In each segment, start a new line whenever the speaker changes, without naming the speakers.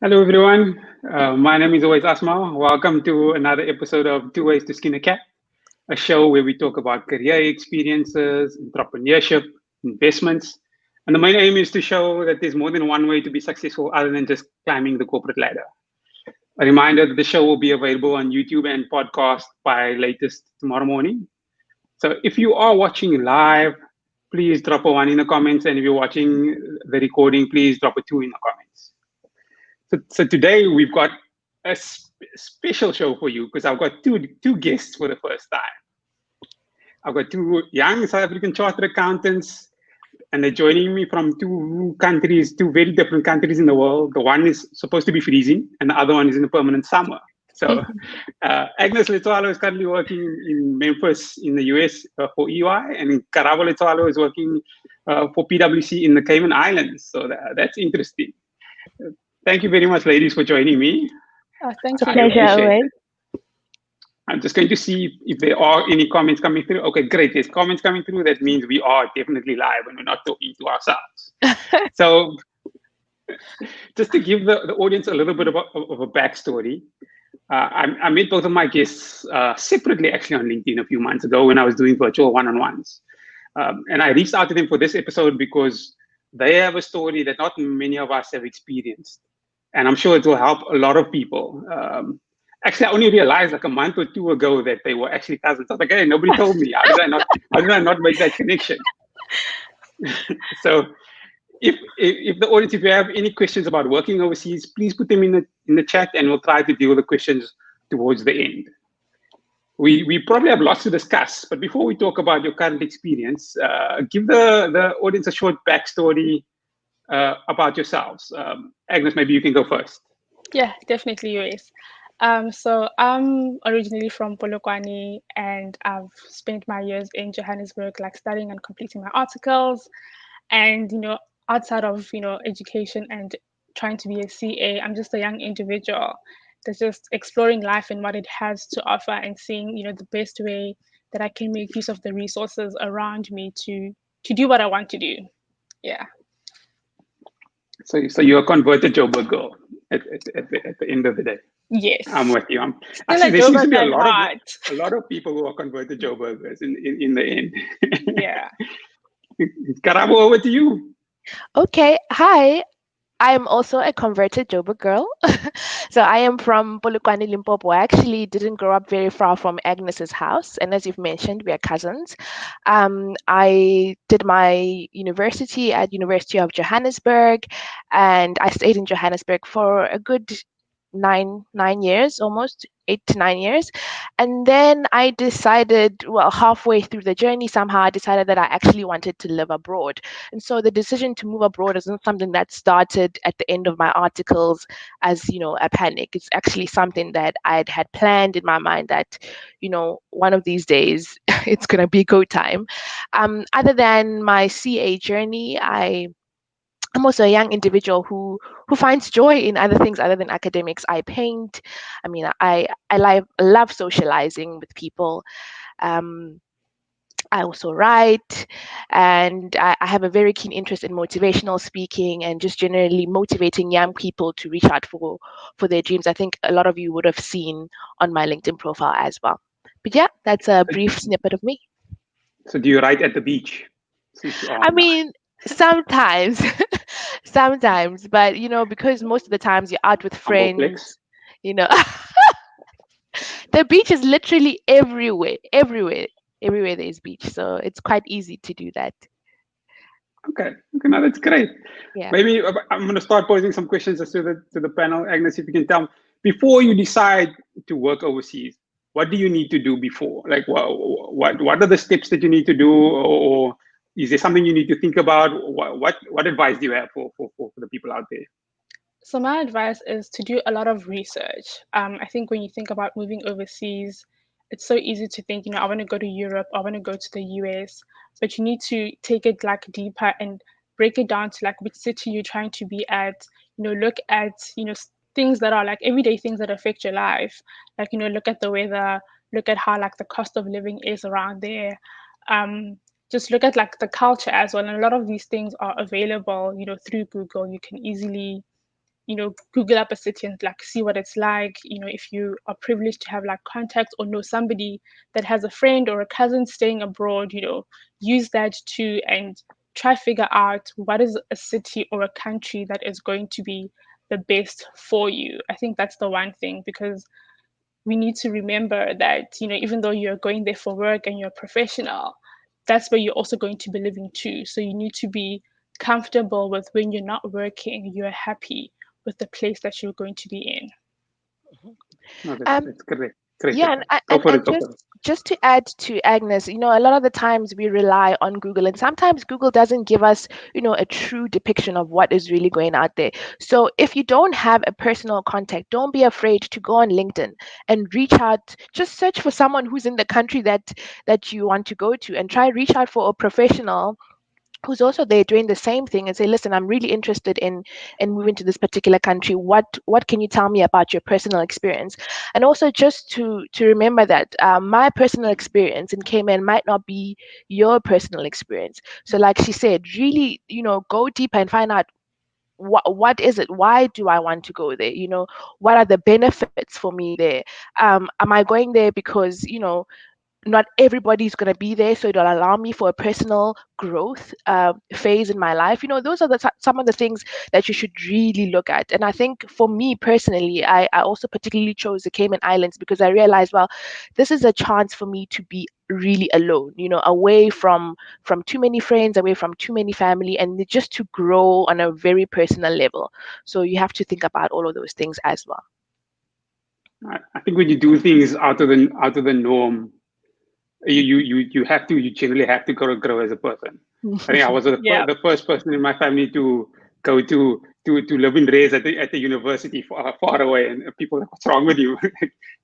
Hello, everyone. My name is always Asma. Welcome to another episode of Tooways to Skin a Cat, a show where we talk about career experiences, entrepreneurship, investments. And the main aim is to show that there's more than one way to be successful other than just climbing the corporate ladder. A reminder that the show will be available on YouTube and podcast by latest tomorrow morning. So if you are watching live, please drop a one in the comments. And if you're watching the recording, please drop a two in the comments. So today we've got a special show for you because I've got two guests for the first time. I've got two young South African chartered accountants, and they're joining me from two countries, two very different countries in the world. The one is supposed to be freezing, and the other one is in a permanent summer. So, Agnes Letsoalo is currently working in Memphis in the US for EY, and Karabo Letsoalo is working for PwC in the Cayman Islands. So that's interesting. Thank you very much, ladies, for joining me.
Thank
It's a
you.
I
pleasure,
appreciate
always.
it. I'm just going to see if there are any comments coming through. Okay, great. There's comments coming through. That means we are definitely live and we're not talking to ourselves. So, just to give the audience a little bit of a backstory, I met both of my guests separately, actually, on LinkedIn a few months ago when I was doing virtual one on ones. And I reached out to them for this episode because they have a story that not many of us have experienced. And I'm sure it will help a lot of people. Actually, I only realized like a month or two ago that they were actually cousins. I was like, hey, nobody told me. How did I not make that connection? So if the audience, if you have any questions about working overseas, please put them in the chat and we'll try to deal with the questions towards the end. We probably have lots to discuss, but before we talk about your current experience, give the audience a short backstory about yourselves. Agnes, maybe you can go first.
Yeah, definitely US. So I'm originally from Polokwane and I've spent my years in Johannesburg, like studying and completing my articles. And, outside of, education and trying to be a CA, I'm just a young individual that's just exploring life and what it has to offer and seeing, the best way that I can make use of the resources around me to do what I want to do. Yeah.
So you're a converted Joburg girl at the end of the day. I'm
Yes.
with you.
Still
Actually,
a
there seems to
Joburg
be
at heart.
a lot of people who are converted Joburgers in the end.
Yeah.
Karabo, over to you.
Okay, hi. I'm also a converted Joburg girl. So I am from Polokwane, Limpopo. I actually didn't grow up very far from Agnes's house, and as you've mentioned, we are cousins. I did my university at University of Johannesburg, and I stayed in Johannesburg for a good nine years, almost 8 to 9 years. And then I decided, well, halfway through the journey, somehow I decided that I actually wanted to live abroad. And so the decision to move abroad isn't something that started at the end of my articles as, a panic. It's actually something that I'd had planned in my mind that, one of these days it's going to be go time. Other than my CA journey, I'm also a young individual who finds joy in other things other than academics. I paint. I mean, I love socializing with people. Um, I also write, and I have a very keen interest in motivational speaking and just generally motivating young people to reach out for their dreams. I think a lot of you would have seen on my LinkedIn profile as well. But yeah, that's a brief snippet of me.
So do you write at the beach since you are
I
on the
mean, sometimes, sometimes, but because most of the times you're out with
humble flex?
friends, you know, the beach is literally everywhere, everywhere, everywhere there's beach. So it's quite easy to do that.
Okay, now that's great.
Yeah.
Maybe I'm going to start posing some questions to the panel. Agnes, if you can tell, before you decide to work overseas, what do you need to do before? Like, what are the steps that you need to do, or is there something you need to think about? What advice do you have for the people out there?
So my advice is to do a lot of research. I think when you think about moving overseas, it's so easy to think, I want to go to Europe, I want to go to the US, but you need to take it like deeper and break it down to like which city you're trying to be at. Look at things that are like everyday things that affect your life. Like look at the weather, look at how like the cost of living is around there. Just look at like the culture as well. And a lot of these things are available, through Google. You can easily Google up a city and like see what it's like. If you are privileged to have like contacts or know somebody that has a friend or a cousin staying abroad, use that too and try figure out what is a city or a country that is going to be the best for you. I think that's the one thing, because we need to remember that, even though you're going there for work and you're a professional, that's where you're also going to be living too. So you need to be comfortable with when you're not working, you're happy with the place that you're going to be in.
No,
Um,
that's correct. Great,
Yeah,
okay. Go
and,
for
and
it, go for it.
just to add to Agnes, a lot of the times we rely on Google, and sometimes Google doesn't give us, a true depiction of what is really going out there. So if you don't have a personal contact, don't be afraid to go on LinkedIn and reach out. Just search for someone who's in the country that you want to go to, and try reach out for a professional who's also there doing the same thing, and say, listen, I'm really interested in moving to this particular country. What can you tell me about your personal experience? And also just to remember that my personal experience in Cayman might not be your personal experience. So like she said, really, go deeper and find out what is it, why do I want to go there, what are the benefits for me there. Am I going there because not everybody's going to be there, so it'll allow me for a personal growth phase in my life. Those are some of the things that you should really look at. And I think for me personally, I also particularly chose the Cayman Islands because I realized, well, this is a chance for me to be really alone, away from too many friends, away from too many family, and just to grow on a very personal level. So you have to think about all of those things as well.
I think when you do things out of the norm, you generally have to grow as a person. I think I was
Yeah.
the first person in my family to go to live and raise at the university far away, and people are like, what's wrong with you?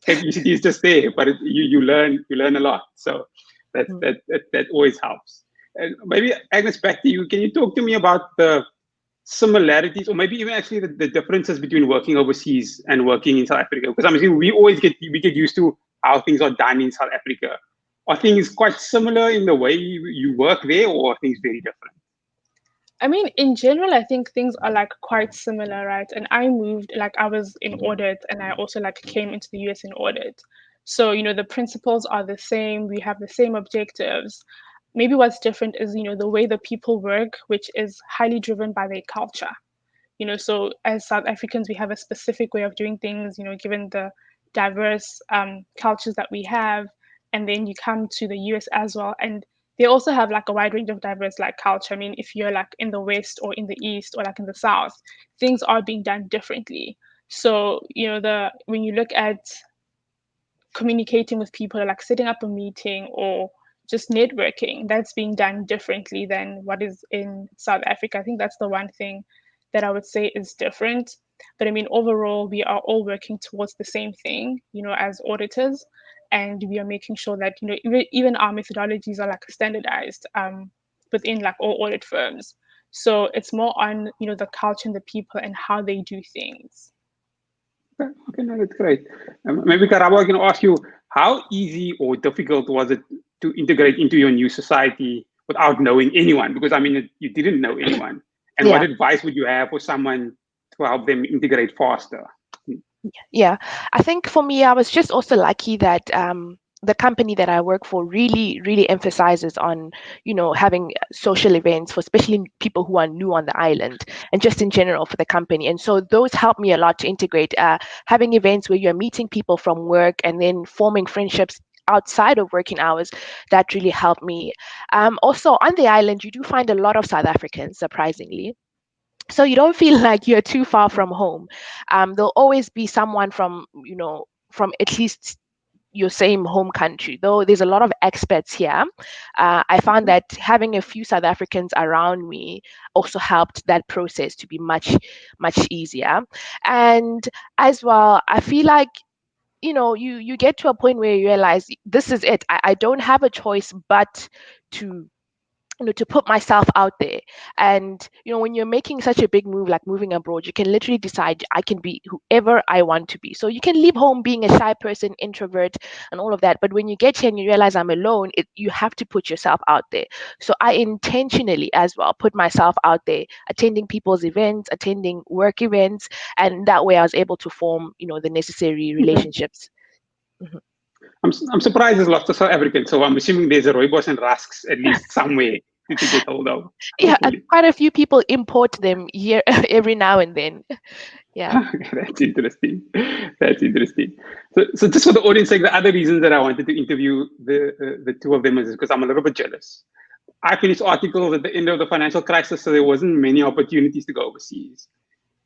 University is just there, but you learn a lot. So that always helps. And maybe Agnes, back to you. Can you talk to me about the similarities, or maybe even actually the differences between working overseas and working in South Africa? Because I'm assuming we get used to how things are done in South Africa. Are things quite similar in the way you work there, or are things very different?
I mean, in general, I think things are like quite similar, right? And I moved, like I was in audit and I also like came into the US in audit. So, the principles are the same, we have the same objectives. Maybe what's different is, the way the people work, which is highly driven by their culture. So as South Africans, we have a specific way of doing things, given the diverse cultures that we have. And then you come to the US as well, and they also have like a wide range of diverse like culture. I mean, if you're like in the West or in the East or like in the South, things are being done differently. So, the when you look at communicating with people, like setting up a meeting or just networking, that's being done differently than what is in South Africa. I think that's the one thing that I would say is different. But I mean, overall, we are all working towards the same thing, as auditors. And we are making sure that, even our methodologies are like standardized within like all audit firms. So it's more on, the culture and the people and how they do things.
Okay, no, that's great. Maybe Karabo, I can ask you, how easy or difficult was it to integrate into your new society without knowing anyone? Because I mean, you didn't know anyone. And what
Yeah.
advice would you have for someone to help them integrate faster?
Yeah, I think for me, I was just also lucky that the company that I work for really, really emphasizes on, having social events for especially people who are new on the island, and just in general for the company. And so those help me a lot to integrate, having events where you're meeting people from work and then forming friendships outside of working hours. That really helped me. Also on the island, you do find a lot of South Africans, surprisingly, so you don't feel like you're too far from home. There'll always be someone from at least your same home country, though there's a lot of expats here. I found that having a few South Africans around me also helped that process to be much, much easier. And as well, I feel like you get to a point where you realize this is it. I don't have a choice but to to put myself out there. And when you're making such a big move like moving abroad, you can literally decide I can be whoever I want to be. So you can leave home being a shy person, introvert, and all of that, but when you get here and you realize I'm alone, you have to put yourself out there. So I intentionally as well put myself out there, attending people's events, attending work events, and that way I was able to form the necessary relationships. Mhm.
I'm surprised there's lots of South Africans, so I'm assuming there's a rooibos and rusks at least somewhere to get hold of.
Yeah,
Hopefully.
quite a few people import them here every now and then. Yeah.
That's interesting. That's interesting. So just for the audience, like the other reasons that I wanted to interview the two of them is because I'm a little bit jealous. I finished articles at the end of the financial crisis, so there wasn't many opportunities to go overseas.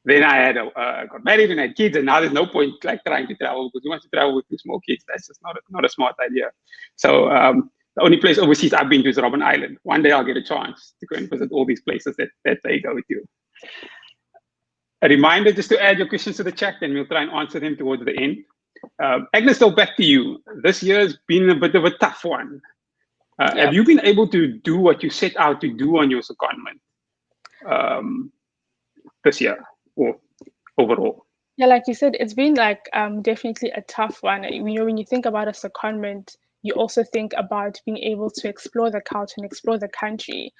Then I had got married and had kids, and now there's no point like trying to travel because you want to travel with two small kids. That's just not a smart idea. So the only place overseas I've been to is Robben Island. One day I'll get a chance to go and visit all these places that they go to. A reminder just to add your questions to the chat, and we'll try and answer them towards the end. Agnes, though, back to you. This year has been a bit of a tough one. Have you been able to do what you set out to do on your secondment this year or overall?
Yeah, like you said, it's been like definitely a tough one. When you think about a secondment, you also think about being able to explore the culture and explore the country.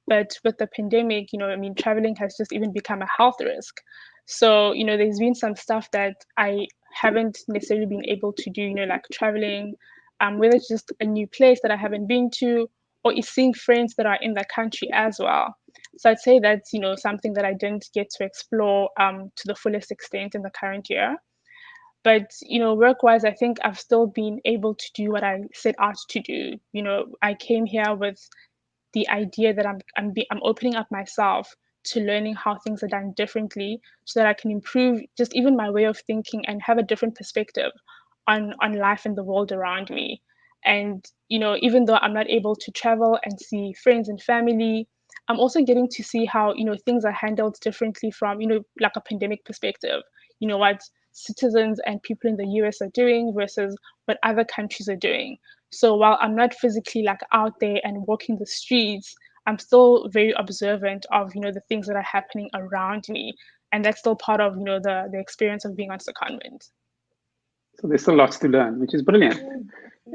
But with the pandemic, traveling has just even become a health risk. So, there's been some stuff that I haven't necessarily been able to do, like traveling, whether it's just a new place that I haven't been to, or is seeing friends that are in the country as well. So I'd say that's something that I didn't get to explore to the fullest extent in the current year. But work-wise, I think I've still been able to do what I set out to do. I came here with the idea that I'm opening up myself to learning how things are done differently, so that I can improve just even my way of thinking and have a different perspective on life and the world around me. And even though I'm not able to travel and see friends and family, I'm also getting to see how things are handled differently from like a pandemic perspective. What citizens and people in the US are doing versus what other countries are doing. So while I'm not physically like out there and walking the streets, I'm still very observant of the things that are happening around me, and that's still part of the experience of being on secondment.
So there's still lots to learn, which is brilliant.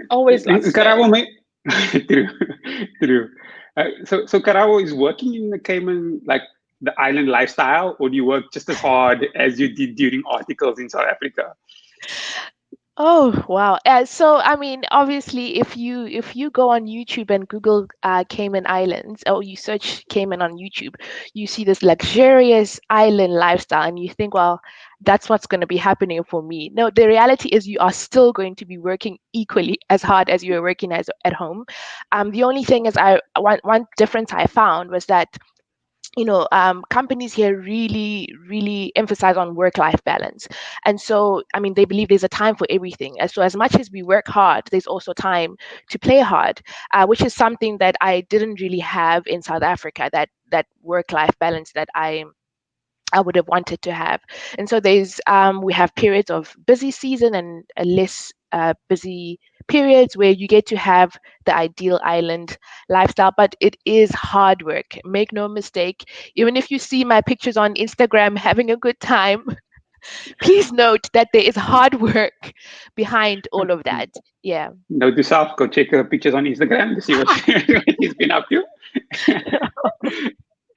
Always
And
lots to learn.
Karabo, true, true. So Karabo is working in the Cayman, like the island lifestyle, or do you work just as hard as you did during articles in South Africa?
Oh wow! So I mean, obviously, if you go on YouTube and Google Cayman Islands, or you search Cayman on YouTube, you see this luxurious island lifestyle, and you think, well, that's what's going to be happening for me. No, the reality is you are still going to be working equally as hard as you are working as at home. The only thing is, one difference I found was that companies here really, really emphasize on work-life balance. And so, I mean, they believe there's a time for everything. And so as much as we work hard, there's also time to play hard, which is something that I didn't really have in South Africa, that work-life balance that I would have wanted to have. And so we have periods of busy season and a less busy periods where you get to have the ideal island lifestyle, but it is hard work. Make no mistake. Even if you see my pictures on Instagram having a good time, please note that there is hard work behind all of that. Yeah.
Note to self, go check her pictures on Instagram to see what she's been up to.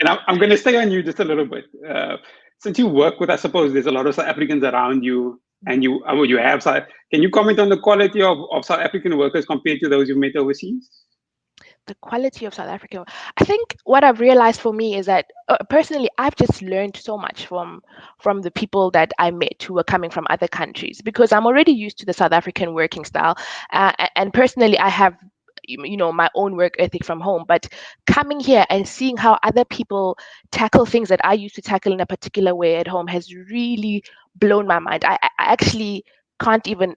And I'm going to stay on you just a little bit. Since you work with, I suppose there's a lot of South Africans around you, and you have. Can you comment on the quality of South African workers compared to those you met overseas?
The quality of South Africa. I think what I've realized for me is that personally, I've just learned so much from the people that I met who were coming from other countries, because I'm already used to the South African working style, and personally, I have my own work ethic from home, but coming here and seeing how other people tackle things that I used to tackle in a particular way at home has really blown my mind. I actually can't even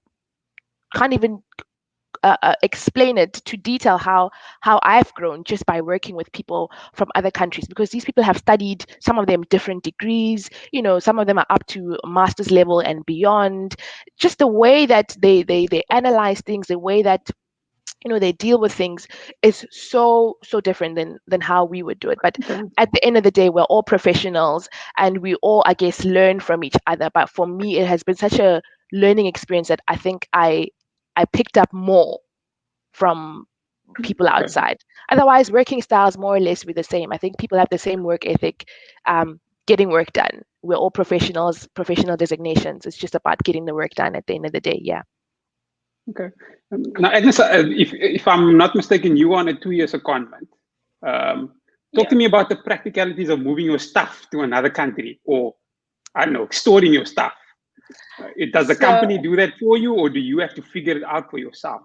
explain it to detail how I've grown just by working with people from other countries, because these people have studied, some of them different degrees, some of them are up to master's level and beyond. Just the way that they analyze things, the way that they deal with things is so different than how we would do it. But
Okay.
at the end of the day, we're all professionals, and we all, I guess, learn from each other. But for me, it has been such a learning experience that I think I picked up more from people
Okay.
outside. Otherwise, working styles more or less be the same. I think people have the same work ethic, getting work done. We're all professionals, professional designations. It's just about getting the work done at the end of the day. Yeah.
Okay. Now, Agnes, if I'm not mistaken, you are on a 2 year secondment. Talk
Yeah.
to me about the practicalities of moving your stuff to another country, or I don't know, storing your stuff. Does the
So
company do that for you, or do you have to figure it out for yourself?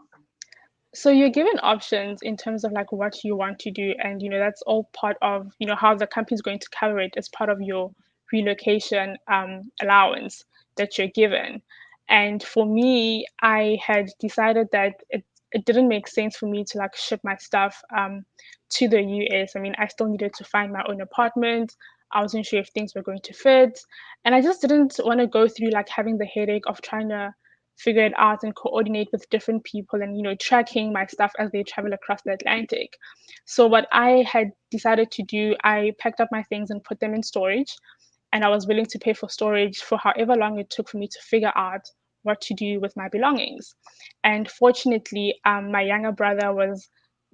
so you're given options in terms of like what you want to do, and that's all part of how the company's going to cover it as part of your relocation allowance that you're given. And for me, I had decided that it didn't make sense for me to like ship my stuff to the US. I mean, I still needed to find my own apartment. I wasn't sure if things were going to fit, and I just didn't want to go through like having the headache of trying to figure it out and coordinate with different people and tracking my stuff as they travel across the Atlantic. So what I had decided to do, I packed up my things and put them in storage, and I was willing to pay for storage for however long it took for me to figure out what to do with my belongings. And fortunately, my younger brother was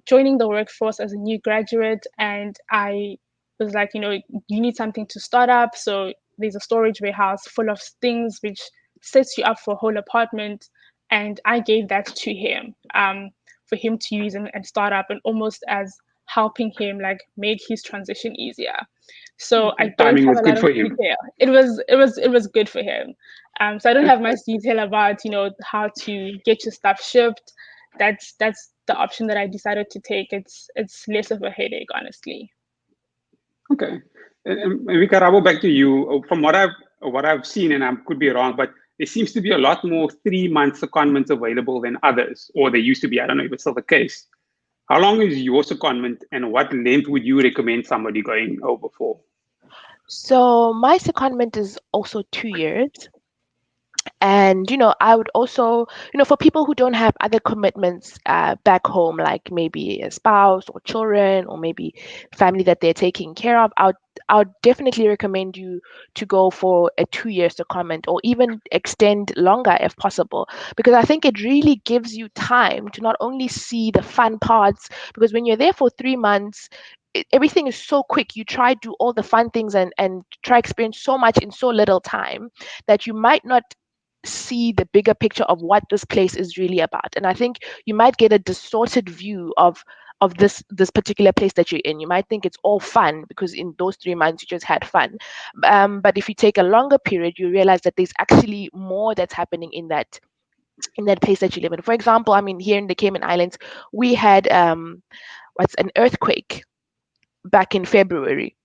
joining the workforce as a new graduate, and I was like, you need something to start up. So there's a storage warehouse full of things which sets you up for a whole apartment. And I gave that to him for him to use and start up, and almost as helping him like make his transition easier. So I don't
Timing
have
was
a lot
good
of
for him.
detail. It was good for him. So I don't have much detail about how to get your stuff shipped. That's the option that I decided to take. It's less of a headache, honestly.
Okay. And maybe Karabo, back to you. From what I've seen, and I could be wrong, but there seems to be a lot more 3 month secondments available than others, or there used to be. I don't know if it's still the case. How long is your secondment, and what length would you recommend somebody going over for?
So my secondment is also 2 years. And I would also, for people who don't have other commitments back home, like maybe a spouse or children or maybe family that they're taking care of, I would definitely recommend you to go for a 2 year secondment, or even extend longer if possible, because I think it really gives you time to not only see the fun parts, because when you're there for 3 months, everything is so quick. You try to do all the fun things and try experience so much in so little time that you might not see the bigger picture of what this place is really about. And I think you might get a distorted view of this particular place that you're in. You might think it's all fun because in those 3 months you just had fun. But if you take a longer period, you realize that there's actually more that's happening in that place that you live in. For example, I mean, here in the Cayman Islands, we had what's an earthquake back in February.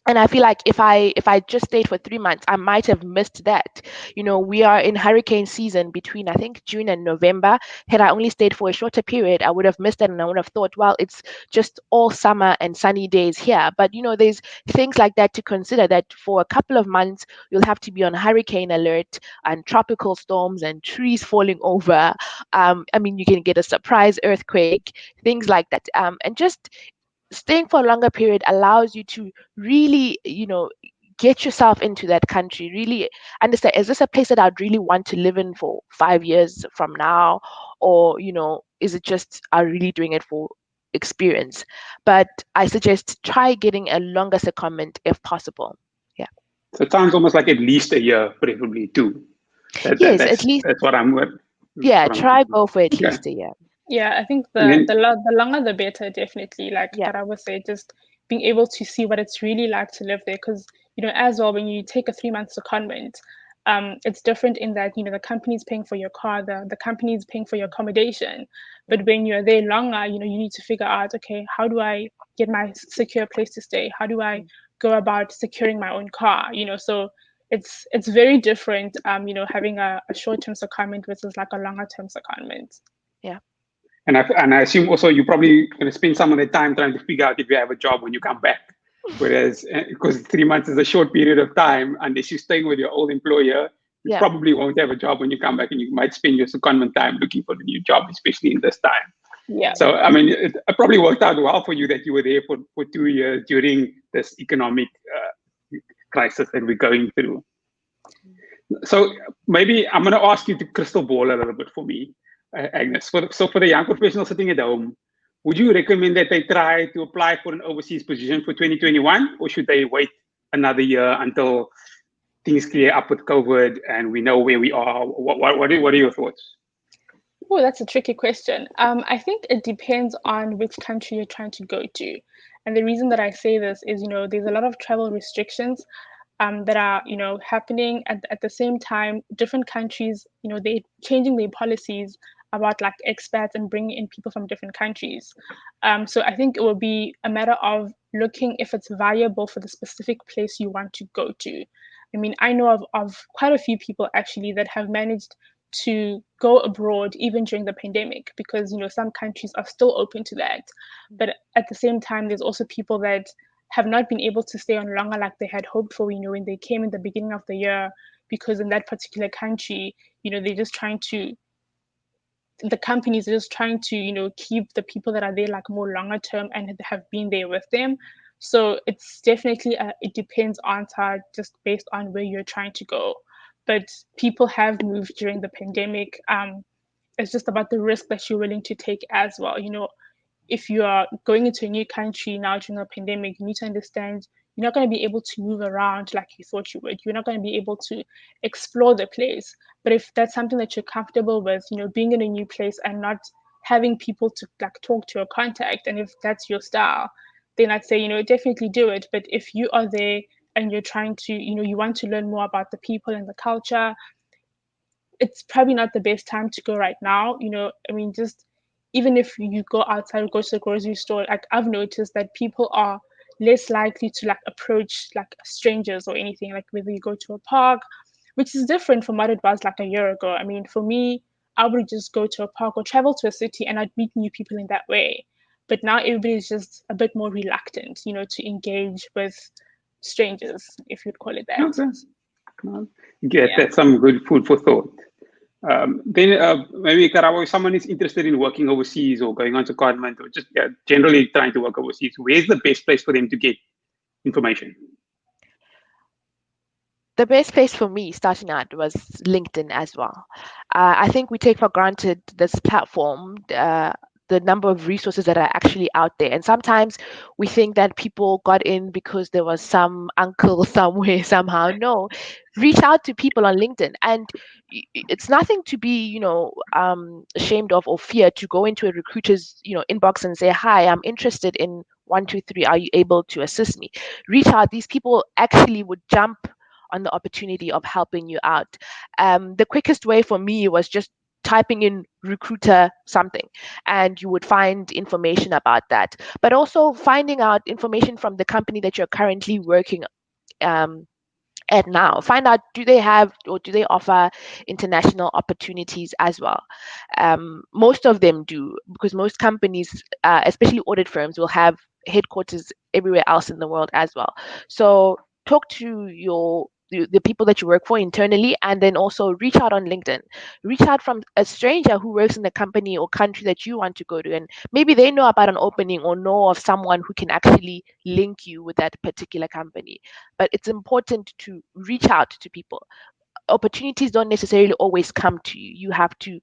And I feel like if I just stayed for 3 months, I might have missed that. We are in hurricane season between, I think, June and November. Had I only stayed for a shorter period, I would have missed that, and I would have thought, well, it's just all summer and sunny days here. But there's things like that to consider, that for a couple of months you'll have to be on hurricane alert and tropical storms and trees falling over. I mean, you can get a surprise earthquake, things like that. And just staying for a longer period allows you to really, get yourself into that country, really understand, is this a place that I'd really want to live in for 5 years from now? Or, is it just I'm really doing it for experience? But I suggest try getting a longer secondment if possible. Yeah.
So it sounds almost like at least a year, preferably two. That, that
Yes, at
that's
least,
that's what I'm with. That's
yeah,
what I'm
try
thinking.
go for at
Okay.
least a year.
Yeah, I think
And then
the longer the better, definitely. Like
Yeah.
Karabo said, just being able to see what it's really like to live there. Because, as well, when you take a 3 month secondment, it's different in that, the company's paying for your car, the company's paying for your accommodation. But when you're there longer, you need to figure out, okay, how do I get my secure place to stay? How do I go about securing my own car? So it's very different, having a short-term secondment versus like a longer term secondment.
Yeah.
and I assume also you're probably going to spend some of the time trying to figure out if you have a job when you come back. Whereas, because 3 months is a short period of time, unless you're staying with your old employer, you probably won't have a job when you come back, and you might spend your secondment time looking for the new job, especially in this time.
Yeah.
So, I mean, it probably worked out well for you that you were there for 2 years during this economic crisis that we're going through. So maybe I'm going to ask you to crystal ball a little bit for me, Agnes. So for the young professional sitting at home, would you recommend that they try to apply for an overseas position for 2021, or should they wait another year until things clear up with COVID and we know where we are? What are your thoughts?
Oh, that's a tricky question. I think it depends on which country you're trying to go to. And the reason that I say this is, there's a lot of travel restrictions that are, happening at the same time. Different countries, they're changing their policies about like expats and bringing in people from different countries. So I think it will be a matter of looking if it's viable for the specific place you want to go to. I mean, I know of quite a few people actually that have managed to go abroad even during the pandemic because some countries are still open to that, but at the same time there's also people that have not been able to stay on longer like they had hoped for when they came in the beginning of the year, because in that particular country they're just trying to the companies are just trying to keep the people that are there like more longer term and have been there with them. So it's definitely it depends on just based on where you're trying to go, but people have moved during the pandemic. It's just about the risk that you're willing to take as well. If you are going into a new country now during a pandemic, you need to understand you're not going to be able to move around like you thought you would. You're not going to be able to explore the place. But if that's something that you're comfortable with, being in a new place and not having people to like talk to or contact, and if that's your style, then I'd say, definitely do it. But if you are there and you're trying to, you want to learn more about the people and the culture, it's probably not the best time to go right now. I mean, just even if you go outside or go to the grocery store, like I've noticed that people are less likely to like approach like strangers or anything, like whether you go to a park, which is different from what it was like a year ago. I mean, for me, I would just go to a park or travel to a city and I'd meet new people in that way. But now everybody's just a bit more reluctant, to engage with strangers, if you'd call it that.
Okay. Well, yeah,
Yeah.
that's some good food for thought. Then maybe Karabo, if someone is interested in working overseas or going on to secondment or just generally trying to work overseas, where's the best place for them to get information?
The best place for me starting out was LinkedIn as well. I think we take for granted this platform, the number of resources that are actually out there. And sometimes we think that people got in because there was some uncle somewhere somehow. No, reach out to people on LinkedIn. And it's nothing to be, ashamed of or fear to go into a recruiter's, inbox and say, hi, I'm interested in 123. Are you able to assist me? Reach out. These people actually would jump on the opportunity of helping you out. The quickest way for me was just typing in recruiter something and you would find information about that, but also finding out information from the company that you're currently working at now. Find out, do they have or do they offer international opportunities as well? Most of them do, because most companies, especially audit firms, will have headquarters everywhere else in the world as well. So talk to the people that you work for internally, and then also reach out on LinkedIn. Reach out from a stranger who works in the company or country that you want to go to, and maybe they know about an opening or know of someone who can actually link you with that particular company. But it's important to reach out to people. Opportunities don't necessarily always come to you. You have to,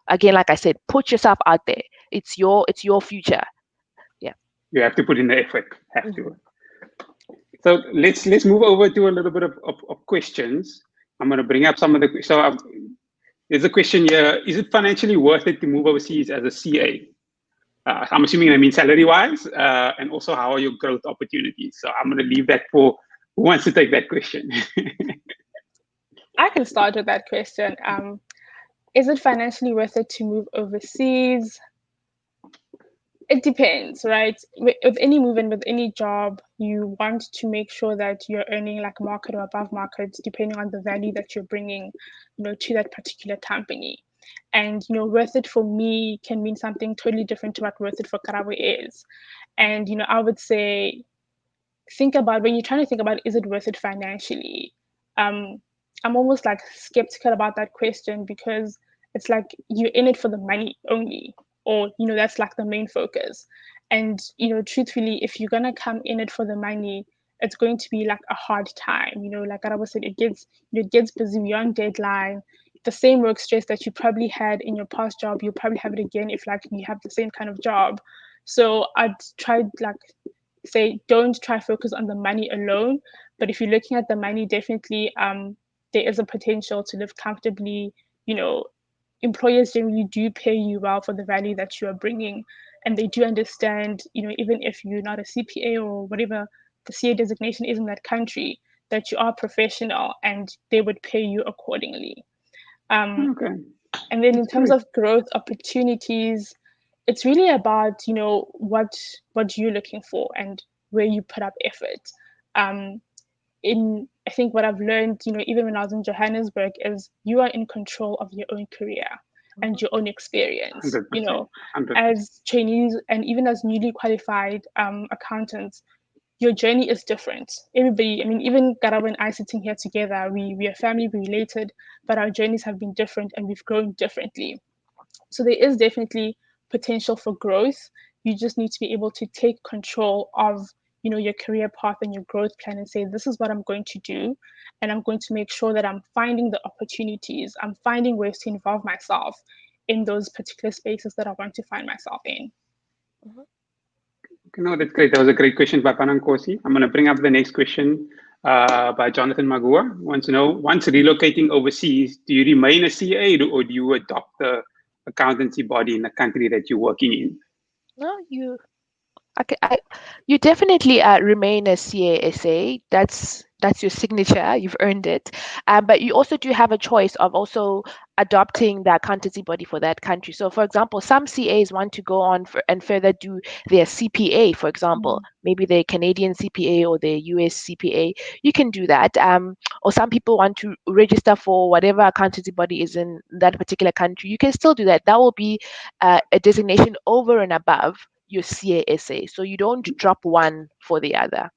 again, like I said, put yourself out there. It's your future. Yeah.
You have to put in the effort. Have
Mhm.
to. So let's move over to a little bit of questions. I'm going to bring up some of the. So there's a question here: is it financially worth it to move overseas as a CA? I'm assuming I mean salary wise, and also how are your growth opportunities? So I'm going to leave that for who wants to take that question.
I can start with that question. Is it financially worth it to move overseas? It depends, right? With any move and with any job, you want to make sure that you're earning like market or above market, depending on the value that you're bringing, to that particular company. And worth it for me can mean something totally different to what worth it for Karabo is. And I would say, think about when you're trying to think about, is it worth it financially? Um, I'm almost like skeptical about that question because it's like you're in it for the money only. or that's like the main focus. And truthfully, if you're gonna come in it for the money, it's going to be like a hard time. Like Karabo said, it gets busy beyond deadline. The same work stress that you probably had in your past job, you'll probably have it again if like you have the same kind of job. So I'd try like say don't try focus on the money alone, but if you're looking at the money, definitely there is a potential to live comfortably. Employers generally do pay you well for the value that you are bringing, and they do understand, even if you're not a CPA or whatever the CA designation is in that country, that you are professional and they would pay you accordingly.
Okay.
And then in
That's
terms
great.
of growth opportunities, it's really about what you're looking for and where you put up effort. In I think what I've learned, even when I was in Johannesburg, is you are in control of your own career and your own experience.
100%. 100%.
As trainees and even as newly qualified accountants, your journey is different. Everybody, I mean, even Karabo and I sitting here together, we are family related, but our journeys have been different and we've grown differently. So there is definitely potential for growth. You just need to be able to take control of your career path and your growth plan and say, this is what I'm going to do, and I'm going to make sure that I'm finding the opportunities, I'm finding ways to involve myself in those particular spaces that I want to find myself in.
No, that's great. That was a great question by Panankosi. I'm going to bring up the next question by Jonathan Magua. Wants to know, once relocating overseas, do you remain a CA or do you adopt the accountancy body in the country that you're working in?
No, you definitely remain a CASA. That's your signature. You've earned it. But you also do have a choice of also adopting the accountancy body for that country. So, for example, some CAs want to go on and further do their CPA, for example, maybe their Canadian CPA or their US CPA. You can do that. Or some people want to register for whatever accountancy body is in that particular country. You can still do that. That will be a designation over and above your CASA. So you don't drop one for the other.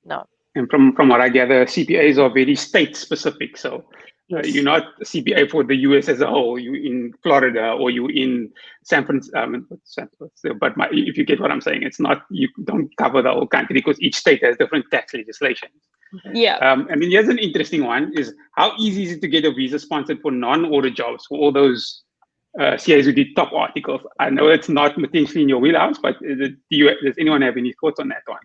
No.
And from what I gather, CPAs are very state specific. So
Yes.
you're not a CPA for the US as a whole. You in Florida or you in San Francisco. But if you get what I'm saying, it's not, you don't cover the whole country because each state has different tax legislation.
Yeah.
And then here's an interesting one: is how easy is it to get a visa sponsored for non-audit jobs for all those CAs who did top articles? I know it's not potentially in your wheelhouse, but does anyone have any thoughts on that one?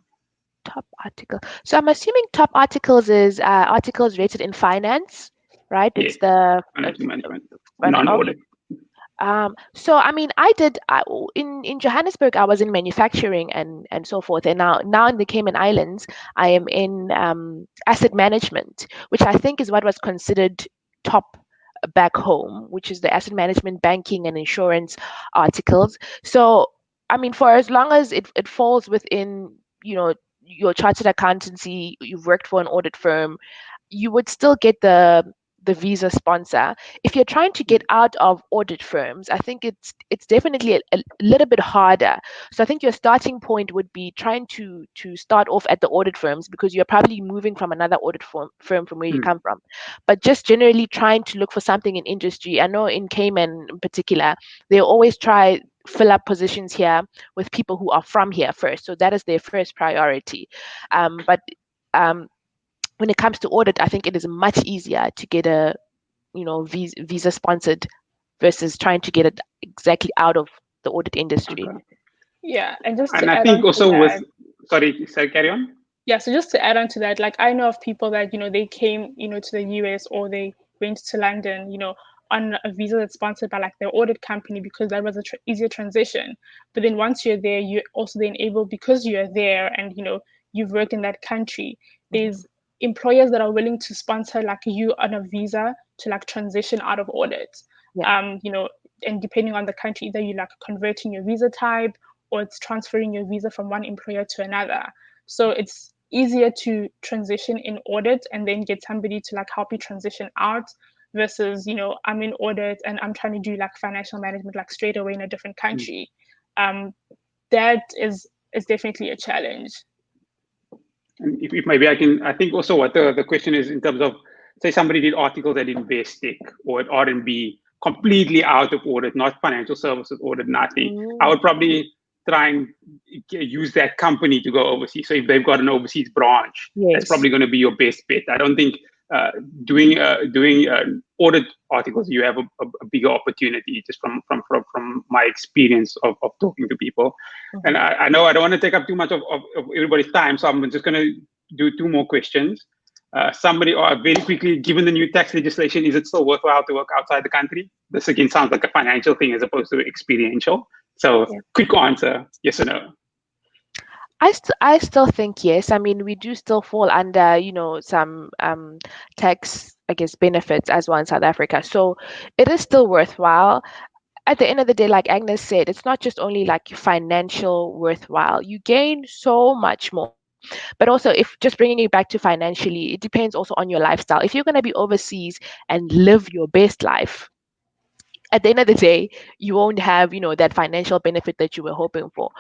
Top article. So I'm assuming top articles is articles rated in finance, right?
Yeah.
It's the
Financial management,
okay.
non-audit.
So I mean, in Johannesburg, I was in manufacturing and so forth, and now in the Cayman Islands, I am in asset management, which I think is what was considered top back home, which is the asset management, banking, and insurance articles. So I mean, for as long as it falls within your chartered accountancy, you've worked for an audit firm, you would still get the visa sponsor. If you're trying to get out of audit firms, I think it's definitely a little bit harder. So I think your starting point would be trying to start off at the audit firms, because you're probably moving from another audit firm from where you come from. But just generally trying to look for something in industry. I know in Cayman in particular, they always try fill up positions here with people who are from here first. So that is their first priority. But when it comes to audit, I think it is much easier to get a visa sponsored versus trying to get it exactly out of the audit industry.
Okay.
Yeah, and just
And
to
I
add
think
on
also
to that,
with sorry, carry on.
Yeah, so just to add on to that, like I know of people that they came to the US, or they went to London, on a visa that's sponsored by like their audit company, because that was a easier transition. But then once you're there, you're also then able, because you're there and you've worked in that country, there's employers that are willing to sponsor like you on a visa to like transition out of audit.
Yeah.
And depending on the country, either you like converting your visa type, or it's transferring your visa from one employer to another. So it's easier to transition in audit and then get somebody to like help you transition out, versus I'm in audit and I'm trying to do like financial management like straight away in a different country. That is definitely a challenge.
And if maybe I think also what the question is in terms of, say somebody did articles at Investec or at R&B, completely out of audit, not financial services audit, nothing, I would probably try and use that company to go overseas. So if they've got an overseas branch, that's probably going to be your best bet. I don't think doing audit articles, you have a bigger opportunity, just from my experience of talking to people. And I know I don't want to take up too much of everybody's time, so I'm just going to do 2 more questions. Somebody, or very quickly, given the new tax legislation, is it still worthwhile to work outside the country? This again sounds like a financial thing as opposed to experiential. So quick answer, yes or no?
I still think yes. I mean, we do still fall under, some tax, I guess, benefits as well in South Africa. So it is still worthwhile. At the end of the day, like Agnes said, it's not just only like financial worthwhile. You gain so much more. But also, if just bringing it back to financially, it depends also on your lifestyle. If you're going to be overseas and live your best life, at the end of the day, you won't have, that financial benefit that you were hoping for,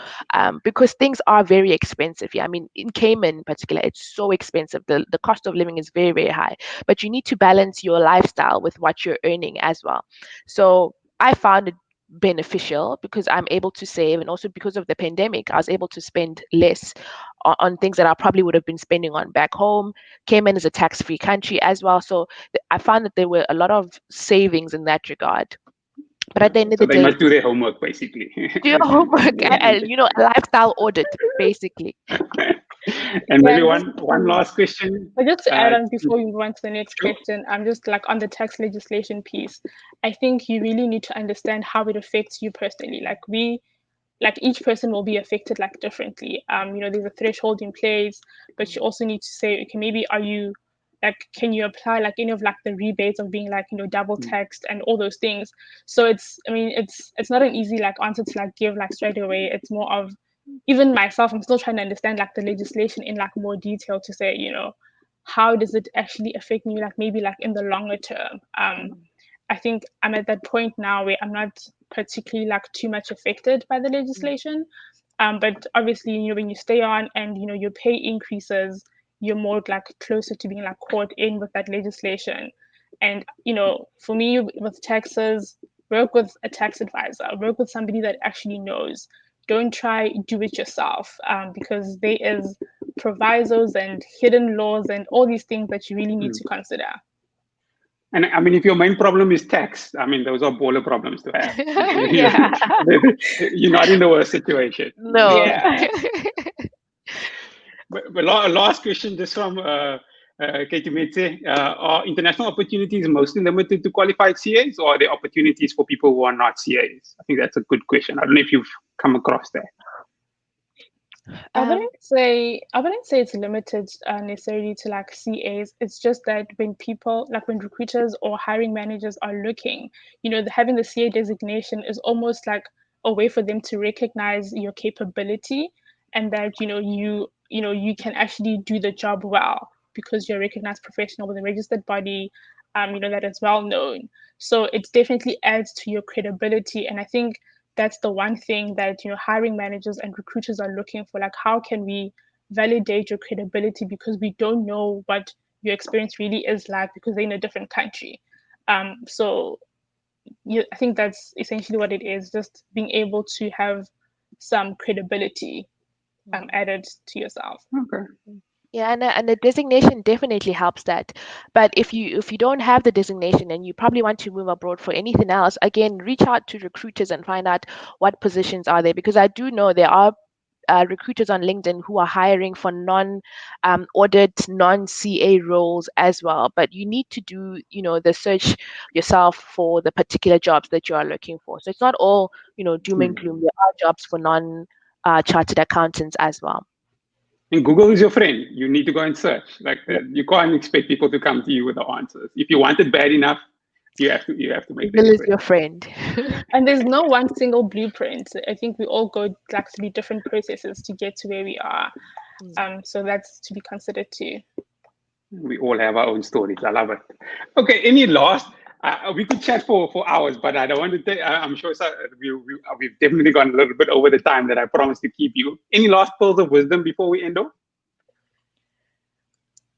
because things are very expensive. Yeah, I mean, in Cayman in particular, it's so expensive. The cost of living is very, very high. But you need to balance your lifestyle with what you're earning as well. So I found it beneficial because I'm able to save, and also because of the pandemic, I was able to spend less on things that I probably would have been spending on back home. Cayman is a tax-free country as well, so I found that there were a lot of savings in that regard. But at the end of
So
the
they
day,
must do their homework, basically.
do your homework, and a lifestyle audit, basically.
And maybe one last question.
But just to add on before you move on to the next question, I'm just like on the tax legislation piece. I think you really need to understand how it affects you personally. Like each person will be affected like differently. There's a threshold in place, but you also need to say, okay, maybe are you like, can you apply like any of like the rebates of being like, double taxed and all those things. So it's not an easy like answer to like give like straight away. It's more of, even myself, I'm still trying to understand like the legislation in like more detail to say, how does it actually affect me, like maybe like in the longer term. I think I'm at that point now where I'm not particularly like too much affected by the legislation. But obviously, when you stay on and your pay increases, you're more like closer to being like caught in with that legislation. And for me with taxes, work with a tax advisor, work with somebody that actually knows. Don't try do it yourself, because there is provisos and hidden laws and all these things that you really need to consider.
And I mean, if your main problem is tax, I mean, those are baller problems to have. You're not in the worst situation.
No.
Yeah.
But last question, just from Katie Metse. Are international opportunities mostly limited to qualified CAs, or are there opportunities for people who are not CAs? I think that's a good question. I don't know if you've come across that.
I wouldn't say it's limited necessarily to like CAs. It's just that when people, like when recruiters or hiring managers are looking, having the CA designation is almost like a way for them to recognize your capability, and that you can actually do the job well because you're a recognized professional with a registered body, that is well known. So it definitely adds to your credibility, and I think that's the one thing that hiring managers and recruiters are looking for. Like, how can we validate your credibility, because we don't know what your experience really is like because they're in a different country. So I think that's essentially what it is, just being able to have some credibility added to yourself.
Okay.
Yeah, and the designation definitely helps that. But if you don't have the designation and you probably want to move abroad for anything else, again, reach out to recruiters and find out what positions are there, because I do know there are recruiters on LinkedIn who are hiring for non-audit, non-CA roles as well. But you need to do, the search yourself for the particular jobs that you are looking for. So it's not all, doom and gloom. There are jobs for non-chartered accountants as well.
And Google is your friend. You need to go and search. Like you can't expect people to come to you with the answers. If you want it bad enough, you have to make
Google is your friend.
And there's no one single blueprint. I think we all go like through different processes to get to where we are. So that's to be considered too.
We all have our own stories. I love it. Okay, any last? We could chat for hours, but I don't want to take. I'm sure we've definitely gone a little bit over the time that I promised to keep you. Any last pearls of wisdom before we end off?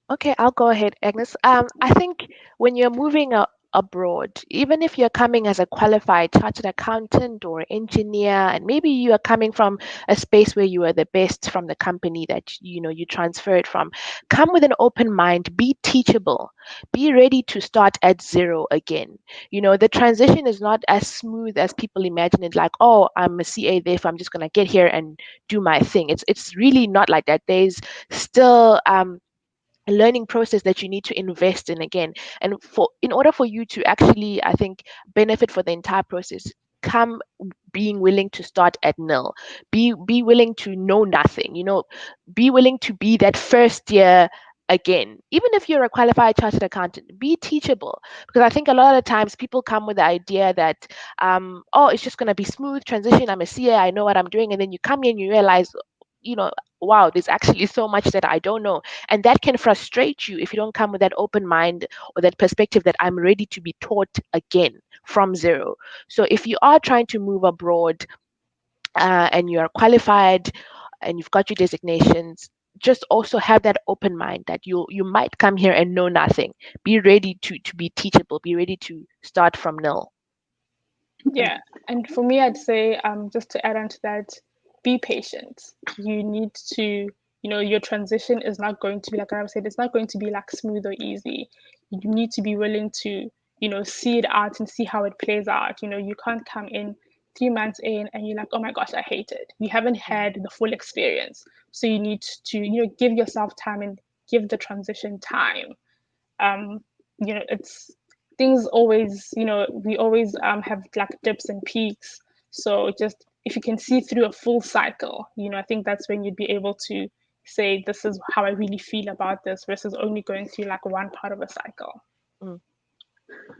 Okay, I'll go ahead, Agnes. I think when you're moving abroad, even if you're coming as a qualified chartered accountant or engineer, and maybe you are coming from a space where you are the best from the company that you transferred from, come with an open mind, be teachable, be ready to start at zero again. The transition is not as smooth as people imagine it, like, oh, I'm a CA, therefore I'm just going to get here and do my thing. It's really not like that. There's still a learning process that you need to invest in again, and in order for you to actually, I think, benefit for the entire process, come being willing to start at nil, be willing to know nothing, be willing to be that first year again. Even if you're a qualified chartered accountant, be teachable, because I think a lot of times people come with the idea that oh, it's just going to be smooth transition, I'm a CA, I know what I'm doing, and then you come in, you realize, you know wow, there's actually so much that I don't know. And that can frustrate you if you don't come with that open mind or that perspective that I'm ready to be taught again from zero. So if you are trying to move abroad, and you are qualified and you've got your designations, just also have that open mind that you might come here and know nothing. Be ready to be teachable, be ready to start from nil.
Yeah, and for me, I'd say just to add on to that, be patient. You need to, your transition is not going to be, like I said, it's not going to be like smooth or easy. You need to be willing to, see it out and see how it plays out. You can't come in 3 months in and you're like, oh my gosh, I hate it. You haven't had the full experience. So you need to, give yourself time and give the transition time. It's things always, we always have like dips and peaks. So just if you can see through a full cycle, I think that's when you'd be able to say, this is how I really feel about this, versus only going through like one part of a cycle.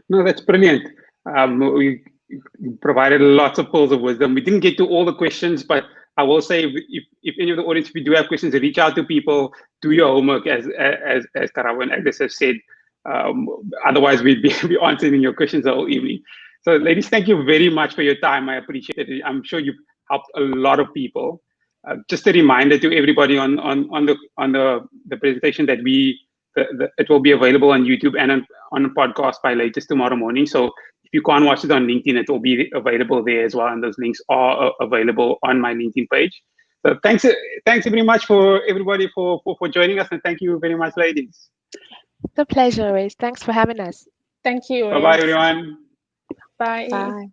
No, that's brilliant. We provided lots of pearls of wisdom. We didn't get to all the questions, but I will say, if any of the audience, if you do have questions, reach out to people, do your homework, as Karabo and Agnes have said. Otherwise, we'd be answering your questions all evening. So, ladies, thank you very much for your time. I appreciate it. I'm sure you've helped a lot of people. Just a reminder to everybody on the presentation that it will be available on YouTube and on a podcast by latest tomorrow morning. So if you can't watch it on LinkedIn, it will be available there as well, and those links are available on my LinkedIn page. So thanks very much for everybody for joining us, and thank you very much, ladies.
It's a pleasure, Race. Thanks for having us.
Thank you.
Bye-bye, everyone.
Bye.
Bye.